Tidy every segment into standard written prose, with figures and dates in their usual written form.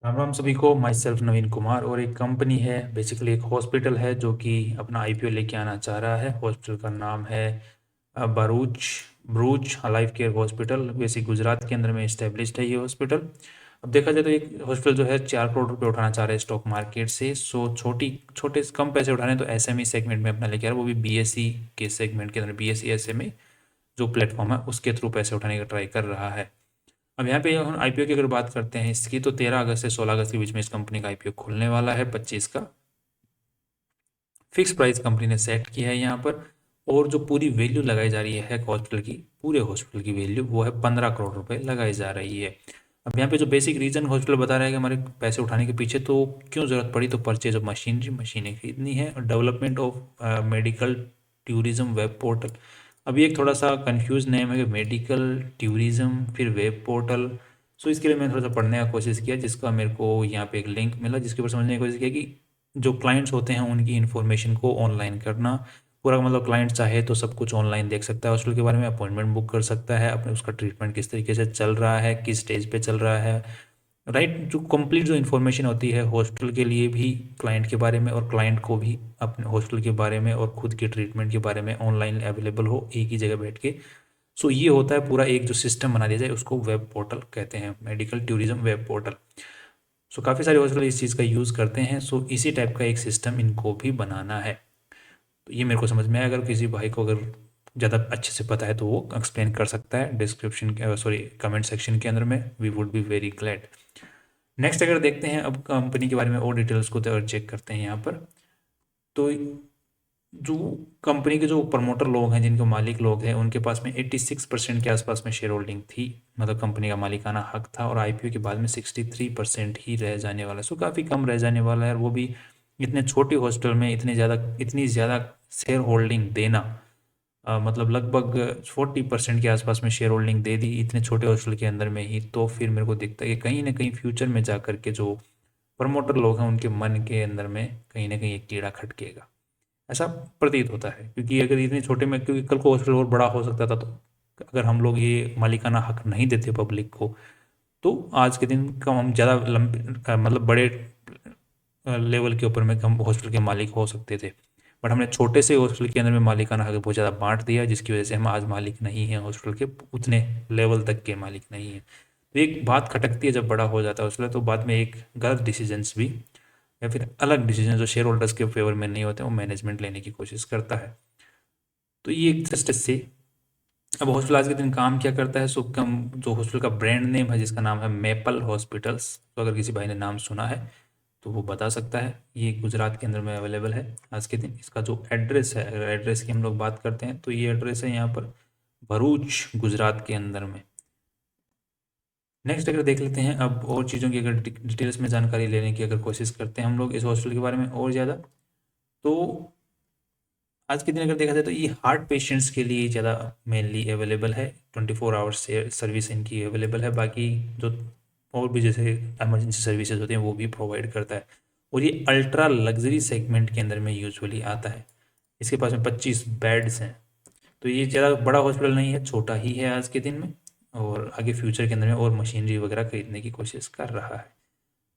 राम राम सभी को। My self नवीन कुमार और एक कंपनी है, बेसिकली एक हॉस्पिटल है जो कि अपना आईपीओ लेके आना चाह रहा है। हॉस्पिटल का नाम है भरूच ब्रूच लाइफ केयर हॉस्पिटल। वैसे गुजरात के अंदर में इस्टेब्लिश्ड है ये हॉस्पिटल। अब देखा जाए तो एक हॉस्पिटल जो है 4 करोड़ रुपए उठाना चाह रहे हैं स्टॉक मार्केट से। सो छोटी छोटे कम पैसे उठाने तो एसएमई सेगमेंट में अपना लेके आ रहा है, वो भी बीएसई के सेगमेंट के अंदर। बीएसई एसएमई जो प्लेटफॉर्म है उसके थ्रू पैसे उठाने का ट्राई कर रहा है। अब यहाँ पे हम आईपीओ की अगर बात करते हैं इसकी, तो 13 अगस्त से 16 अगस्त के बीच में इस कंपनी का आईपीओ खुलने वाला है 25 का। फिक्स प्राइस कंपनी ने सेट किया है यहाँ पर। और जो पूरी वैल्यू लगाई जा रही है हॉस्पिटल की, पूरे हॉस्पिटल की वैल्यू वो है 15 करोड़ रुपए लगाई जा रही है। अब यहाँ पे जो बेसिक रीजन हॉस्पिटल बता रहा है कि हमारे पैसे उठाने के पीछे तो क्यों जरूरत पड़ी, तो परचेज ऑफ मशीनरी, मशीनें खरीदनी है, और development of medical tourism web portal. अभी एक थोड़ा सा कंफ्यूज नेम है कि मेडिकल टूरिज्म फिर वेब पोर्टल। सो इसके लिए मैंने थोड़ा सा पढ़ने का कोशिश किया, जिसका मेरे को यहाँ पे एक लिंक मिला जिसके ऊपर समझने की कोशिश किया कि जो क्लाइंट्स होते हैं उनकी इन्फॉर्मेशन को ऑनलाइन करना। पूरा मतलब क्लाइंट चाहे तो सब कुछ ऑनलाइन देख सकता है, हॉस्पिटल के बारे में अपॉइंटमेंट बुक कर सकता है, अपने उसका ट्रीटमेंट किस तरीके से चल रहा है, किस स्टेज पे चल रहा है। राइट, जो कंप्लीट जो इन्फॉर्मेशन होती है हॉस्पिटल के लिए भी, क्लाइंट के बारे में, और क्लाइंट को भी अपने हॉस्पिटल के बारे में और खुद के ट्रीटमेंट के बारे में ऑनलाइन अवेलेबल हो एक ही जगह बैठ के। सो ये होता है पूरा एक जो सिस्टम बना दिया जाए, उसको वेब पोर्टल कहते हैं, मेडिकल टूरिज्म वेब पोर्टल। सो काफ़ी सारे हॉस्पिटल इस चीज़ का यूज़ करते हैं। सो इसी टाइप का एक सिस्टम इनको भी बनाना है। तो ये मेरे को समझ में आया। अगर किसी भाई को अगर ज़्यादा अच्छे से पता है तो वो एक्सप्लेन कर सकता है डिस्क्रिप्शन के, सॉरी, कमेंट सेक्शन के अंदर में। We would be very glad. Next अगर देखते हैं अब कंपनी के बारे में और डिटेल्स को, तो अगर चेक करते हैं यहाँ पर, तो जो कंपनी के जो प्रमोटर लोग हैं, जिनके मालिक लोग हैं, उनके पास में 86% के आसपास में शेयर होल्डिंग थी, मतलब कंपनी का मालिकाना हक था। और आईपीओ के बाद में 63% ही रह जाने वाला है। सो काफ़ी कम रह जाने वाला है, और वो भी इतने छोटे हॉस्पिटल में इतनी ज़्यादा शेयर होल्डिंग देना। मतलब लगभग 40% के आसपास में शेयर होल्डिंग दे दी इतने छोटे हॉस्पिटल के अंदर में ही। तो फिर मेरे को दिखता है कि कहीं ना कहीं फ्यूचर में जा कर के जो प्रमोटर लोग हैं उनके मन के अंदर में कहीं ना कहीं एक कीड़ा खटकेगा, ऐसा प्रतीत होता है। क्योंकि अगर इतने छोटे में, क्योंकि कल को हॉस्पिटल और बड़ा हो सकता था, तो अगर हम लोग ये मालिकाना हक नहीं देते पब्लिक को, तो आज के दिन कम हम ज़्यादा मतलब बड़े लेवल के ऊपर में हम हॉस्पिटल के मालिक हो सकते थे। बट हमने छोटे से हॉस्पिटल के अंदर में मालिकाना हक बहुत ज़्यादा बांट दिया, जिसकी वजह से हम आज मालिक नहीं हैं हॉस्पिटल के, उतने लेवल तक के मालिक नहीं हैं। तो एक बात खटकती है जब बड़ा हो जाता है हॉस्पिटल, तो बाद में एक गलत डिसीजंस भी, या फिर अलग डिसीजन जो शेयर होल्डर्स के फेवर में नहीं होते, वो मैनेजमेंट लेने की कोशिश करता है। तो ये एक जस्ट से, अब हॉस्पिटल आज के दिन काम क्या करता है। सो कम जो हॉस्पिटल का ब्रांड नेम है, जिसका नाम है मेपल हॉस्पिटल्स, तो अगर किसी भाई ने नाम सुना है तो वो बता सकता है। ये गुजरात के अंदर में अवेलेबल है आज के दिन। इसका जो एड्रेस है, अगर एड्रेस की हम लोग बात करते हैं, तो ये एड्रेस है यहाँ पर भरूच, गुजरात के अंदर में। नेक्स्ट अगर देख लेते हैं अब और चीज़ों की, अगर डिटेल्स में जानकारी लेने की अगर कोशिश करते हैं हम लोग इस हॉस्पिटल के बारे में और ज़्यादा, तो आज के दिन अगर देखा जाए तो ये हार्ट पेशेंट्स के लिए ज़्यादा मेनली अवेलेबल है। 24 आवर्स से सर्विस इनकी अवेलेबल है। बाकी जो और भी जैसे इमरजेंसी सर्विसेज होती हैं वो भी प्रोवाइड करता है। और ये अल्ट्रा लग्जरी सेगमेंट के अंदर में यूजुअली आता है। इसके पास में 25 बेड्स हैं। तो ये ज़्यादा बड़ा हॉस्पिटल नहीं है, छोटा ही है आज के दिन में। और आगे फ्यूचर के अंदर में और मशीनरी वगैरह खरीदने की कोशिश कर रहा है।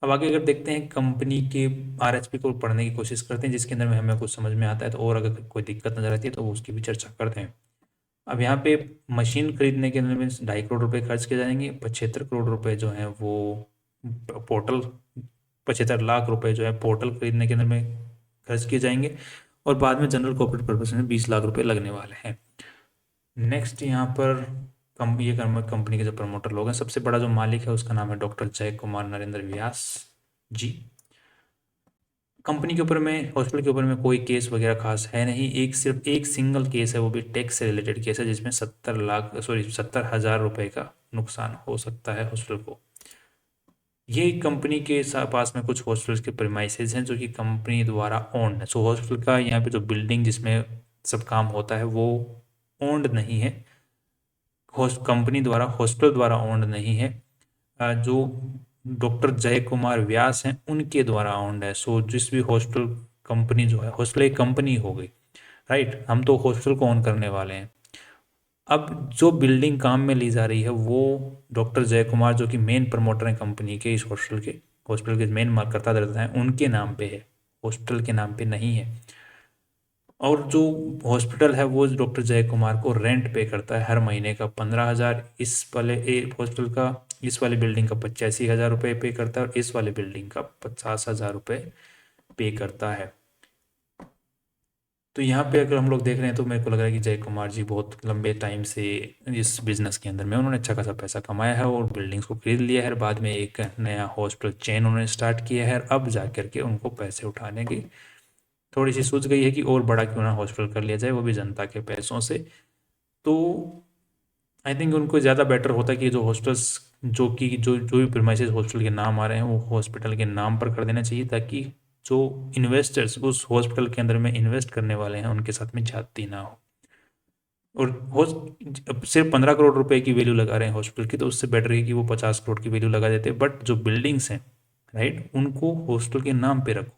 अब आगे अगर देखते हैं कंपनी के आरएचपी को पढ़ने की कोशिश करते हैं, जिसके अंदर में हमें कुछ समझ में आता है, तो और अगर कोई दिक्कत नजर आती है तो उसकी भी चर्चा करते हैं। अब यहाँ पे मशीन खरीदने के अंदर में 2.5 करोड़ रुपए खर्च किए जाएंगे। 75 करोड़ रुपए जो हैं वो पोर्टल, 75 लाख रुपए जो है पोर्टल खरीदने के अंदर में खर्च किए जाएंगे। और बाद में जनरल कॉर्पोरेट पर्पस में 20 लाख रुपए लगने वाले हैं। नेक्स्ट यहाँ पर ये कंपनी के जो प्रमोटर लोग हैं, सबसे बड़ा जो मालिक है उसका नाम है डॉक्टर जय कुमार नरेंद्र व्यास जी। कंपनी के ऊपर में, हॉस्पिटल के ऊपर में कोई केस वगैरह खास है नहीं। एक सिर्फ एक सिंगल केस है, वो भी टैक्स से रिलेटेड केस है, जिसमें 70 हजार रुपए का नुकसान हो सकता है हॉस्पिटल को। ये कंपनी के पास में कुछ हॉस्पिटल्स के प्रीमाइसेस हैं जो कि कंपनी द्वारा ओन्ड है। सो हॉस्पिटल का यहाँ पे जो बिल्डिंग जिसमें सब काम होता है वो ओन्ड नहीं है, कंपनी द्वारा, हॉस्पिटल द्वारा ओन्ड नहीं है। जो डॉक्टर जय कुमार व्यास हैं उनके द्वारा ओन्ड है। सो जिस भी हॉस्पिटल कंपनी जो है, हॉस्पिटल एक कंपनी हो गई, राइट, हम तो हॉस्पिटल को ओन करने वाले हैं। अब जो बिल्डिंग काम में ली जा रही है वो डॉक्टर जय कुमार, जो कि मेन प्रमोटर हैं कंपनी के, इस हॉस्पिटल के, हॉस्पिटल के मेन करता धर्ता है उनके नाम पे है, हॉस्पिटल के नाम पे नहीं है। और जो हॉस्पिटल है वो डॉक्टर जय कुमार को रेंट पे करता है हर महीने का 15,000, इस वाले हॉस्पिटल का, इस वाले बिल्डिंग का 85,000 रुपये पे करता है और इस वाले बिल्डिंग का 50,000 रुपये पे करता है। तो यहाँ पे अगर हम लोग देख रहे हैं तो मेरे को लग रहा है कि जय कुमार जी बहुत लंबे टाइम से इस बिजनेस के अंदर में उन्होंने अच्छा खासा पैसा कमाया है और बिल्डिंग्स को खरीद लिया है। बाद में एक नया हॉस्पिटल चेन उन्होंने स्टार्ट किया है, अब जा करके उनको पैसे उठाने की थोड़ी सी सूझ गई है कि और बड़ा क्यों ना हॉस्पिटल कर लिया जाए, वो भी जनता के पैसों से। तो आई थिंक उनको ज़्यादा बेटर होता है कि जो हॉस्टल्स जो कि जो भी प्रीमाइसेस हॉस्पिटल के नाम आ रहे हैं वो हॉस्पिटल के नाम पर कर देना चाहिए, ताकि जो इन्वेस्टर्स उस हॉस्पिटल के अंदर में इन्वेस्ट करने वाले हैं उनके साथ में ज्यादती ना हो। और अब सिर्फ 15 करोड़ रुपए की वैल्यू लगा रहे हैं हॉस्पिटल की, तो उससे बेटर है कि वो 50 करोड़ की वैल्यू लगा देते। बट जो बिल्डिंग्स हैं राइट, उनको हॉस्पिटल के नाम पे रखो।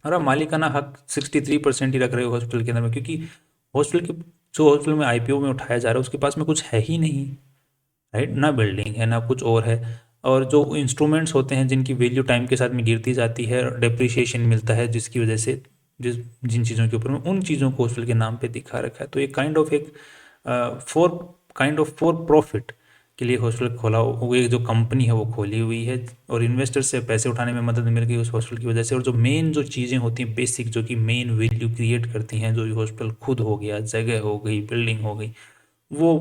और आप मालिकाना हक 63% ही रख रहे हो हॉस्पिटल के अंदर में, क्योंकि हॉस्पिटल के जो हॉस्पिटल में आईपीओ में उठाया जा रहा है उसके पास में कुछ है ही नहीं, राइट, ना बिल्डिंग है ना कुछ और है। और जो इंस्ट्रूमेंट्स होते हैं जिनकी वैल्यू टाइम के साथ में गिरती जाती है, डेप्रिसिएशन मिलता है जिसकी वजह से जिन चीज़ों के ऊपर में उन चीज़ों को हॉस्पिटल के नाम पे दिखा रखा है। तो एक काइंड ऑफ एक फॉर फॉर प्रॉफिट के लिए हॉस्पिटल खोला, वो एक जो कंपनी है वो खोली हुई है और इन्वेस्टर से पैसे उठाने में मदद मिल गई उस हॉस्पिटल की वजह से। और जो मेन जो चीज़ें होती हैं बेसिक, जो कि मेन वैल्यू क्रिएट करती हैं, जो हॉस्पिटल खुद हो गया, जगह हो गई, बिल्डिंग हो गई, वो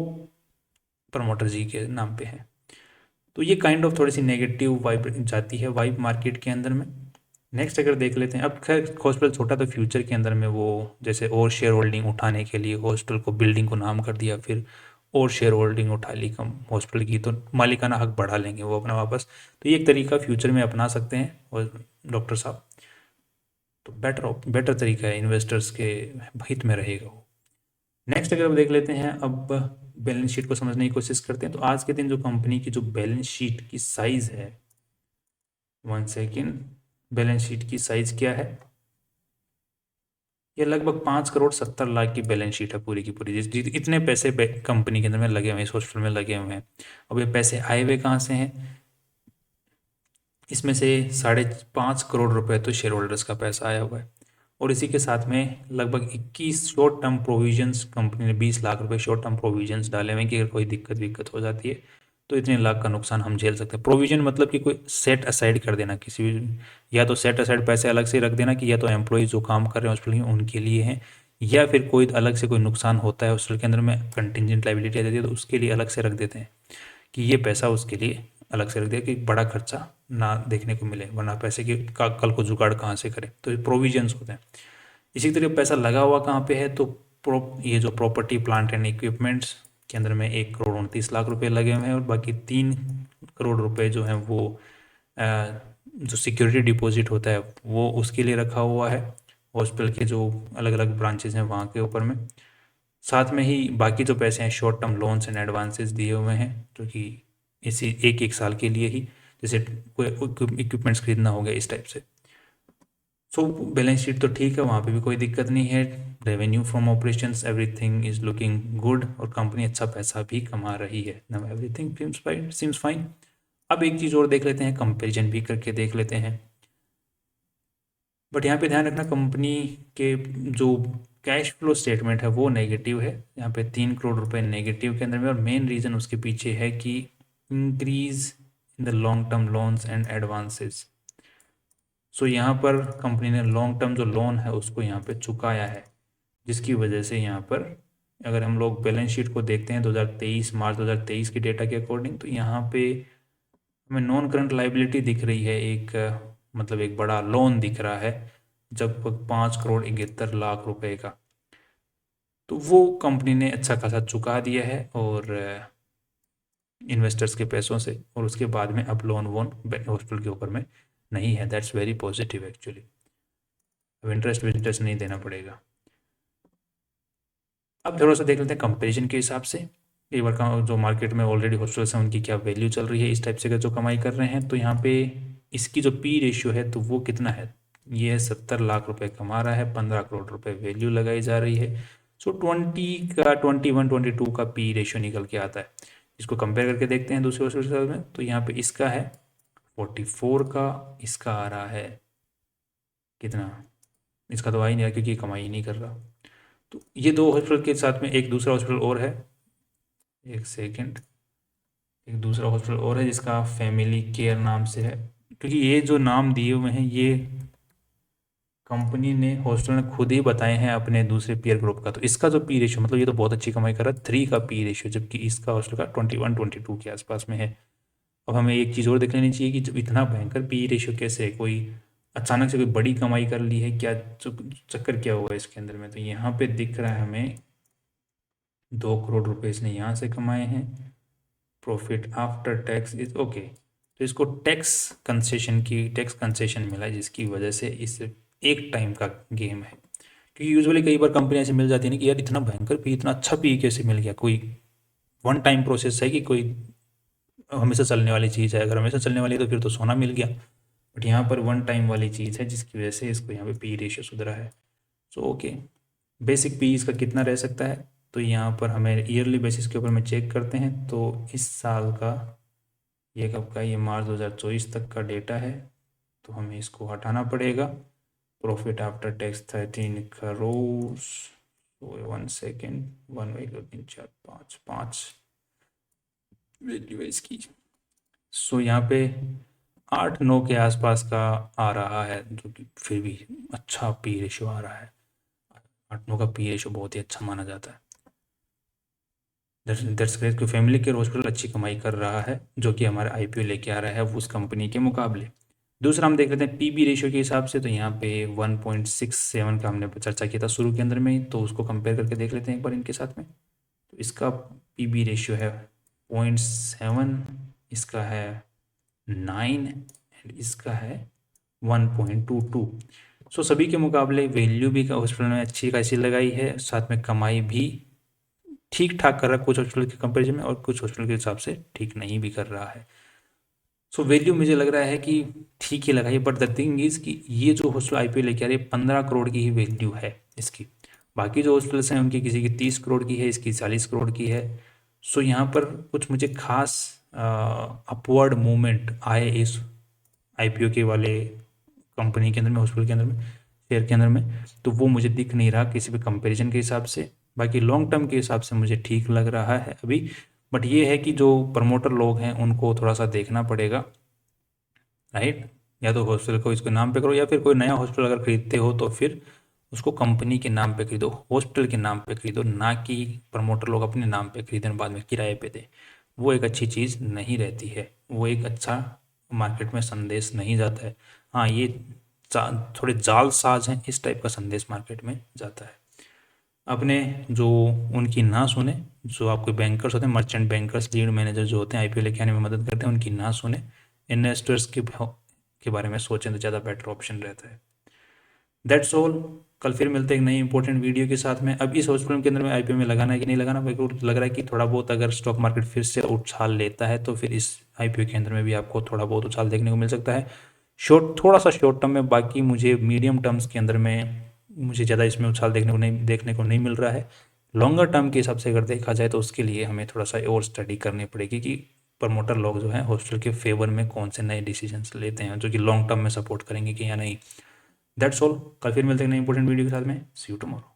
प्रमोटर जी के नाम पे है। तो ये काइंड ऑफ थोड़ी सी नेगेटिव वाइब जाती है वाइब मार्केट के अंदर में। नेक्स्ट अगर देख लेते हैं, अब खैर हॉस्पिटल छोटा, तो फ्यूचर के अंदर में वो जैसे और शेयर होल्डिंग उठाने के लिए हॉस्पिटल को, बिल्डिंग को नाम कर दिया, फिर और शेयर होल्डिंग उठा ली कम हॉस्पिटल की, तो मालिकाना हक बढ़ा लेंगे वो अपना वापस। तो ये एक तरीका फ्यूचर में अपना सकते हैं और डॉक्टर साहब, तो बेटर तरीका है, इन्वेस्टर्स के हित में रहेगा वो। नेक्स्ट अगर अब देख लेते हैं, अब बैलेंस शीट को समझने की कोशिश करते हैं। तो आज के दिन जो कंपनी की जो बैलेंस शीट की साइज है, 1 सेकेंड, बैलेंस शीट की साइज क्या है, ये लगभग 5,70,00,000 की बैलेंस शीट है पूरी की पूरी। इतने पैसे कंपनी के अंदर में लगे हुए हैं, इस हॉस्पिटल में लगे हुए हैं। अब ये पैसे आए हुए कहाँ से हैं, इसमें से 5.5 करोड़ रुपए तो शेयर होल्डर्स का पैसा आया हुआ है, और इसी के साथ में लगभग 21 शॉर्ट टर्म प्रोविजंस, कंपनी ने 20 लाख रुपए शॉर्ट टर्म प्रोविजंस डाले हुए हैं कि अगर कोई दिक्कत हो जाती है तो इतने लाख का नुकसान हम झेल सकते हैं। प्रोविजन मतलब कि कोई सेट असाइड कर देना, किसी भी, या तो सेट असाइड पैसे अलग से रख देना कि या तो एम्प्लॉय जो काम कर रहे हैं हॉस्पिटल में उनके लिए हैं, या फिर कोई अलग से कोई नुकसान होता है हॉस्पिटल के अंदर में, कंटिजेंट लाइबिलिटी आ जाती है तो उसके लिए अलग से रख देते हैं कि ये पैसा उसके लिए अलग से रख दिया कि बड़ा खर्चा ना देखने को मिले, वरना पैसे की कल को जुगाड़ कहाँ से करें। तो ये प्रोविजंस होते हैं। इसी तरह पैसा लगा हुआ कहाँ पे है, तो ये जो प्रॉपर्टी प्लांट एंड इक्विपमेंट्स के अंदर में 1,29,00,000 रुपए लगे हुए हैं, और बाकी 3 करोड़ रुपए जो हैं वो जो सिक्योरिटी डिपॉजिट होता है वो उसके लिए रखा हुआ है हॉस्पिटल के जो अलग अलग ब्रांचेज हैं वहाँ के ऊपर में। साथ में ही बाकी जो पैसे हैं short term loans and advances दिए हुए हैं, जो कि इसी एक साल के लिए ही, जैसे कोई इक्विपमेंट्स खरीदना हो गया इस टाइप से। सो बैलेंस शीट तो ठीक है, वहाँ पे भी कोई दिक्कत नहीं है। Revenue from operations everything is looking good, और कंपनी अच्छा पैसा भी कमा रही है। Now everything seems fine. अब एक चीज़ और देख लेते हैं, कंपेरिजन भी करके देख लेते हैं। बट यहाँ पे ध्यान रखना, कंपनी के जो कैश फ्लो स्टेटमेंट है वो नेगेटिव है, यहाँ पे 3 करोड़ रुपए नेगेटिव के अंदर में, और मेन रीज़न उसके पीछे है कि increase in the long term loans and advances. So यहाँ पर कंपनी ने लॉन्ग टर्म जो लोन है उसको यहाँ पे चुकाया है, जिसकी वजह से यहाँ पर अगर हम लोग बैलेंस शीट को देखते हैं 2023 मार्च 2023 की डेटा के अकॉर्डिंग, तो यहाँ पे हमें नॉन करंट लाइबिलिटी दिख रही है, एक मतलब एक बड़ा लोन दिख रहा है जब 5,71,00,000 रुपए का। तो वो कंपनी ने अच्छा खासा चुका दिया है और इन्वेस्टर्स के पैसों से, और उसके बाद में अब लोन वोन हॉस्पिटल के ऊपर में नहीं है। That's very positive actually. अब इंटरेस्ट विंटरेस्ट नहीं देना पड़ेगा। अब थोड़ा सा देख लेते हैं कंपेरिजन के हिसाब से, एक बार का जो मार्केट में ऑलरेडी हॉस्पिटल्स हैं उनकी क्या वैल्यू चल रही है इस टाइप से जो कमाई कर रहे हैं। तो यहाँ पे इसकी जो पी रेशियो है तो वो कितना है, ये 70 लाख रुपए कमा रहा है, 15 करोड़ रुपए वैल्यू लगाई जा रही है। सो 21 22 का पी रेशियो निकल के आता है। इसको कंपेयर करके देखते हैं दूसरे हॉस्पिटल में, तो यहाँ पे इसका है 44 का, इसका आ रहा है कितना, इसका तो आ ही नहीं रहा क्योंकि ये कमाई नहीं कर रहा। तो ये दो हॉस्पिटल के साथ में एक दूसरा हॉस्पिटल और है, एक सेकेंड, एक दूसरा हॉस्पिटल और है जिसका फैमिली केयर नाम से है, क्योंकि ये जो नाम दिए हुए हैं ये कंपनी ने, हॉस्पिटल ने खुद ही बताए हैं अपने दूसरे पीयर ग्रुप का। तो इसका जो पी रेशियो, मतलब ये तो बहुत अच्छी कमाई कर रहा है, 3 का पी रेशियो, जबकि इसका हॉस्पिटल का 21-22 के आसपास में है। अब हमें एक चीज़ और देख लेनी चाहिए कि जब इतना भयंकर पी रेशियो कैसे है, कोई अचानक से कोई बड़ी कमाई कर ली है क्या, चक्कर क्या हुआ इसके अंदर में। तो यहाँ पे दिख रहा है हमें 2 करोड़ रुपए इसने यहाँ से कमाए हैं, profit after tax is okay. तो इसको टैक्स कंसेशन मिला है, जिसकी वजह से इस एक टाइम का गेम है। क्योंकि यूजुअली कई बार कंपनी ऐसे मिल जाती है ना कि यार इतना भयंकर पी, इतना अच्छा पी कैसे मिल गया, कोई वन टाइम प्रोसेस है कि कोई हमेशा चलने वाली चीज़ है। अगर हमेशा चलने वाली है तो फिर तो सोना मिल गया, बट यहाँ पर वन टाइम वाली चीज़ है जिसकी वजह से इसको यहाँ पे पी रेशियो सुधरा है। सो ओके, बेसिक पी इसका कितना रह सकता है, तो यहाँ पर हमें ईयरली बेसिस के ऊपर में चेक करते हैं। तो इस साल का, ये कब का, ये मार्च 2024 तक का डेटा है, तो हमें इसको हटाना पड़ेगा। Profit after tax 13 crore, 1 second, 1 1 2 3 4 5 5 value है इसकी। सो यहाँ पे 8-9 के आसपास का आ रहा है, जो कि फिर भी अच्छा पी रेशियो आ रहा है। 8-9 का पी रेशियो बहुत ही अच्छा माना जाता है। दैट्स ग्रेट कि फैमिली केयर हॉस्पिटल अच्छी कमाई कर रहा है, जो कि हमारा आईपीओ लेके आ रहा है उस कंपनी के मुकाबले। दूसरा हम देख लेते हैं पीबी रेशियो के हिसाब से, तो यहाँ पे 1.67 का हमने चर्चा किया था शुरू के अंदर में, तो उसको कंपेयर करके देख लेते हैं एक बार इनके साथ में। तो इसका पीबी रेशियो है 0.7, इसका है 9 एंड इसका है 1.22। सो सभी के मुकाबले वैल्यू भी हॉस्पिटल में अच्छी खासी लगाई है, साथ में कमाई भी ठीक ठाक कर रहा है कुछ हॉस्पिटल के कंपेरिजन में, और कुछ हॉस्पिटल के हिसाब से ठीक नहीं भी कर रहा है। सो वैल्यू मुझे लग रहा है कि ठीक ही लगाई, बट द थिंग इज कि ये जो हॉस्पिटल आईपीओ लेके आ रही है 15 करोड़ की ही वैल्यू है इसकी। बाकी जो हॉस्पिटल्स हैं उनकी किसी की 30 करोड़ की है, इसकी 40 करोड़ की है। सो यहाँ पर कुछ मुझे खास अपवर्ड मूवमेंट आए इस आईपीओ के वाले कंपनी के अंदर में, हॉस्पिटल के अंदर में, शेयर के अंदर में, तो वो मुझे दिख नहीं रहा किसी भी कंपैरिजन के हिसाब से। बाकी लॉन्ग टर्म के हिसाब से मुझे ठीक लग रहा है अभी, बट ये है कि जो प्रमोटर लोग हैं उनको थोड़ा सा देखना पड़ेगा, राइट। या तो हॉस्पिटल को इसके नाम पे करो, या फिर कोई नया हॉस्पिटल अगर खरीदते हो तो फिर उसको कंपनी के नाम पे खरीदो, हॉस्पिटल के नाम पे खरीदो, ना कि प्रमोटर लोग अपने नाम पे खरीदें बाद में किराए पे दे। वो एक अच्छी चीज़ नहीं रहती है, वो एक अच्छा मार्केट में संदेश नहीं जाता है। हाँ, ये थोड़े जालसाज हैं, इस टाइप का संदेश मार्केट में जाता है। अपने जो उनकी ना सुने, जो आपके बैंकर्स होते हैं, मर्चेंट बैंकर्स, लीड मैनेजर जो होते हैं आईपीओ लेके आने में मदद करते हैं, उनकी ना सुने, इन्वेस्टर्स के बारे में सोचें तो ज़्यादा बेटर ऑप्शन रहता है। That's all. कल फिर मिलते हैं एक नई इंपॉर्टेंट वीडियो के साथ में। अब इस हॉस्पिटल के अंदर में आईपीओ में लगाना है कि नहीं लगाना, मेरे को लग रहा है कि थोड़ा बहुत अगर स्टॉक मार्केट फिर से उछाल लेता है तो फिर इस आईपीओ के अंदर में भी आपको थोड़ा बहुत उछाल देखने को मिल सकता है, थोड़ा सा शॉर्ट टर्म में। बाकी मुझे मीडियम टर्म्स के अंदर में मुझे ज़्यादा इसमें उछाल देखने को नहीं मिल रहा है। लॉन्गर टर्म के हिसाब से अगर देखा जाए तो उसके लिए हमें थोड़ा सा और स्टडी करनी पड़ेगी कि प्रमोटर लोग जो हैं हॉस्पिटल के फेवर में कौन से नए डिसीजंस लेते हैं जो कि लॉन्ग टर्म में सपोर्ट करेंगे कि या नहीं। That's all. कल फिर मिलते हैं नई इंपॉर्टेंट वीडियो के साथ में। सी यू टुमारो।